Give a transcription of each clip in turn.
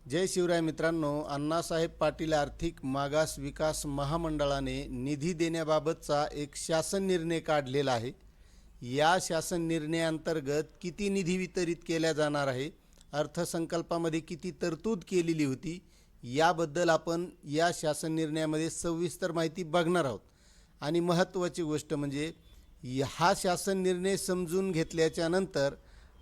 जय शिवराय मित्रांनो, अण्णासाहेब पाटील आर्थिक मागास विकास महामंडळाने निधी देण्याबाबतचा एक शासन निर्णय काढलेला आहे। या शासन निर्णयाअंतर्गत किती निधी वितरित केला जाणार आहे, अर्थसंकल्पामध्ये किती तरतूद केलेली होती, याबद्दल आपण या शासन निर्णयामध्ये सविस्तर माहिती बघणार आहोत। आणि महत्त्वाची गोष्ट म्हणजे हा शासन निर्णय समजून घेतल्याच्या नंतर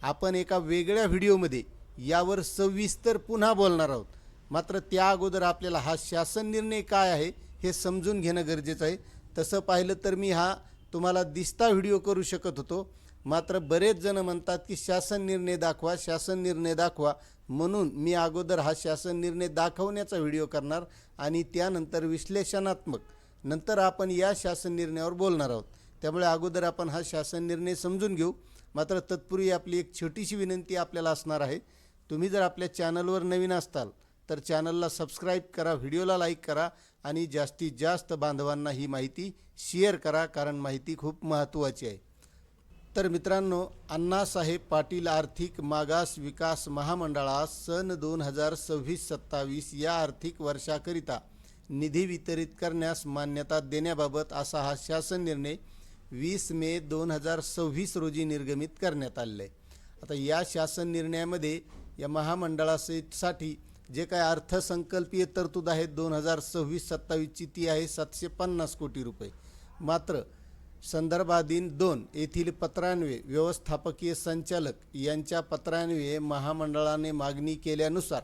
आपण एका वेगळ्या व्हिडिओमध्ये यावर सविस्तर पुन्हा बोलणार आहोत। मात्र त्या अगोदर आपल्याला हा शासन निर्णय काय आहे हे समजून घेणं गरजेचं आहे। तसं पाहिलं तर मी हा तुम्हाला दिसता व्हिडिओ करू शकत होतो, मात्र बरेच जण म्हणतात की शासन निर्णय दाखवा, शासन निर्णय दाखवा, म्हणून मी अगोदर हा शासन निर्णय दाखवण्याचा व्हिडिओ करणार आणि त्यानंतर विश्लेषणात्मक नंतर आपण या शासन निर्णयावर बोलणार आहोत। त्यामुळे अगोदर आपण हा शासन निर्णय समजून घेऊ। मात्र तत्पूर्वी आपली एक छोटीशी विनंती आपल्याला असणार आहे, तुम्ही जर आपल्या चॅनलवर नवीन असताल तर चॅनलला सबस्क्राईब करा, व्हिडिओला लाईक करा आणि जास्तीत जास्त बांधवांना ही माहिती शेअर करा, कारण माहिती खूप महत्त्वाची आहे। तर मित्रांनो, अण्णासाहेब पाटील आर्थिक मागास विकास महामंडळास सन 2026-27 या आर्थिक वर्षाकरिता निधी वितरित करण्यास मान्यता देण्याबाबत असा हा शासन निर्णय 20 मे 2026 रोजी निर्गमित करण्यात आलेला आहे। आता या शासन निर्णयामध्ये या महामंडळासाठी जे काय अर्थसंकल्पीय तरतूद आहेत 2026-27ची ती आहे 750 कोटी रुपये। मात्र संदर्भाधीन 2 येथील पत्रान्वये व्यवस्थापकीय संचालक यांच्या पत्रान्वये महामंडळाने मागणी केल्यानुसार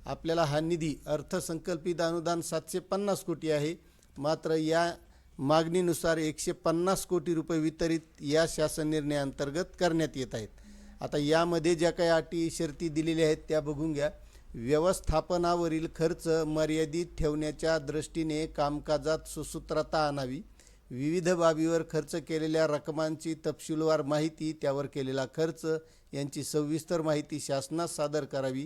आपल्याला हा निधी अर्थसंकल्पित अनुदान 750 कोटी आहे। मात्र या मागणीनुसार 150 कोटी रुपये वितरित या शासन निर्णयाअंतर्गत करण्यात येत आहेत। आता यामध्ये ज्या काही अटी शर्ती दिलेल्या आहेत त्या बघून घ्या। व्यवस्थापनावरील खर्च मर्यादित ठेवण्याच्या दृष्टीने कामकाजात सुसूत्रता आणावी, विविध बाबीवर खर्च केलेल्या रकमांची तपशीलवार माहिती, त्यावर केलेला खर्च यांची सविस्तर माहिती शासनास सादर करावी,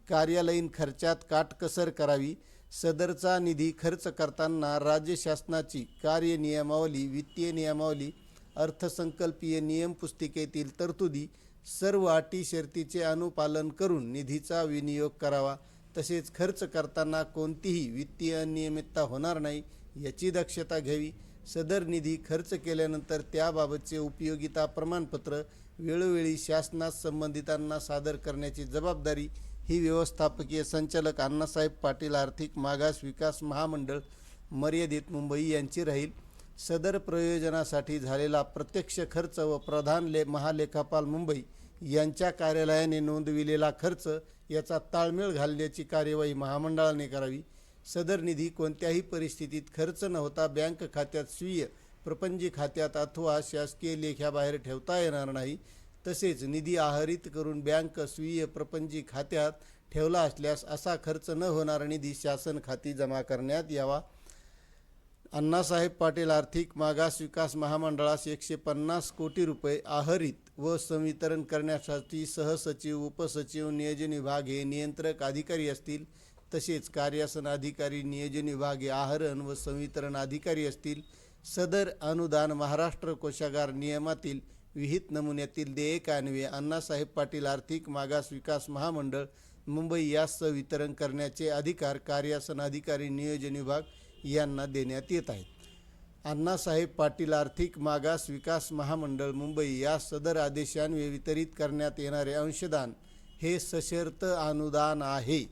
कार्यालयीन खर्चात काटकसर करावी, सदरचा निधी खर्च करताना राज्य शासनाची कार्यनियमावली, वित्तीय नियमावली, अर्थसंकल्पीय नियम पुस्तिकेतील तरतुदी सर्व अटी शर्तीचे अनुपालन करून निधीचा विनियोग करावा। तसेच खर्च करताना कोणतीही वित्तीय अनियमितता होणार नाही याची दक्षता घ्यावी। सदर निधी खर्च केल्यानंतर त्याबाबतचे उपयोगिता प्रमाणपत्र वेळोवेळी शासनास संबंधितांना सादर करण्याची जबाबदारी ही व्यवस्थापकीय संचालक अण्णासाहेब पाटील आर्थिक मागास विकास महामंडळ मर्यादित मुंबई यांची राहील। सदर प्रयोजनासाठी झालेला प्रत्यक्ष खर्च व प्रधान महालेखापाल मुंबई यांच्या कार्यालयाने नोंदविलेला खर्च याचा ताळमेळ घालण्याची कार्यवाही महामंडळाने करावी। सदर निधी कोणत्याही परिस्थितीत खर्च न होता बँक खात्यात स्वीय प्रपंजी खात्यात अथवा शासकीय लेख्याबाहेर ठेवता येणार नाही। तसेच निधी आहरित करून बँक स्वीय प्रपंजी खात्यात ठेवला असल्यास असा खर्च न होणारा निधी शासन खाती जमा करण्यात यावा। अण्णासाहेब पाटील आर्थिक मागास विकास महामंडळास 150 कोटी रुपये आहरित व संवितरण करण्यासाठी सहसचिव, उपसचिव, नियोजन विभाग हे नियंत्रक अधिकारी असतील। तसेच कार्यासन अधिकारी, नियोजन विभाग हे आहरण व संवितरण अधिकारी असतील। सदर अनुदान महाराष्ट्र कोषागार नियमातील विहित नमुन्यातील देयकान्वये अण्णासाहेब पाटील आर्थिक मागास विकास महामंडळ मुंबई यास वितरण करण्याचे अधिकार कार्यासन अधिकारी, नियोजन विभाग यांना देण्यात येत आहेत। अण्णासाहेब पाटील आर्थिक मागास विकास महामंडळ मुंबई या सदर आदेशान्वये वितरित करण्यात येणारे अंशदान हे सशर्त अनुदान आहे।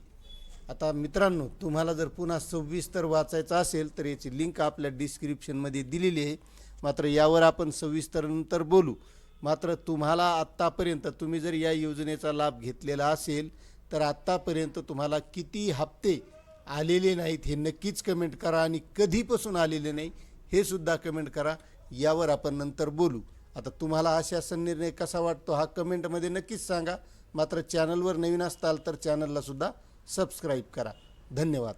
आता मित्रांनो, तुम्हाला जर पुन्हा सविस्तर वाचायचं असेल तर याची लिंक आपल्या डिस्क्रिप्शनमध्ये दिलेली आहे। मात्र यावर आपण सविस्तर नंतर बोलू। मात्र तुम्हाला आत्तापर्यंत तुम्ही जर या योजनेचा लाभ घेतलेला असेल तर आत्तापर्यंत तुम्हाला किती हप्ते आलेले नाहीत हे नक्कीच कमेंट करा आणि कधीपासून आलेले नाही हे सुद्धा कमेंट करा, यावर आपण नंतर बोलू। आता तुम्हाला हा शासन निर्णय कसा वाटतो हा कमेंटमध्ये नक्कीच सांगा। मात्र चॅनलवर नवीन असताल तर चॅनलला सुद्धा सबस्क्राईब करा। धन्यवाद।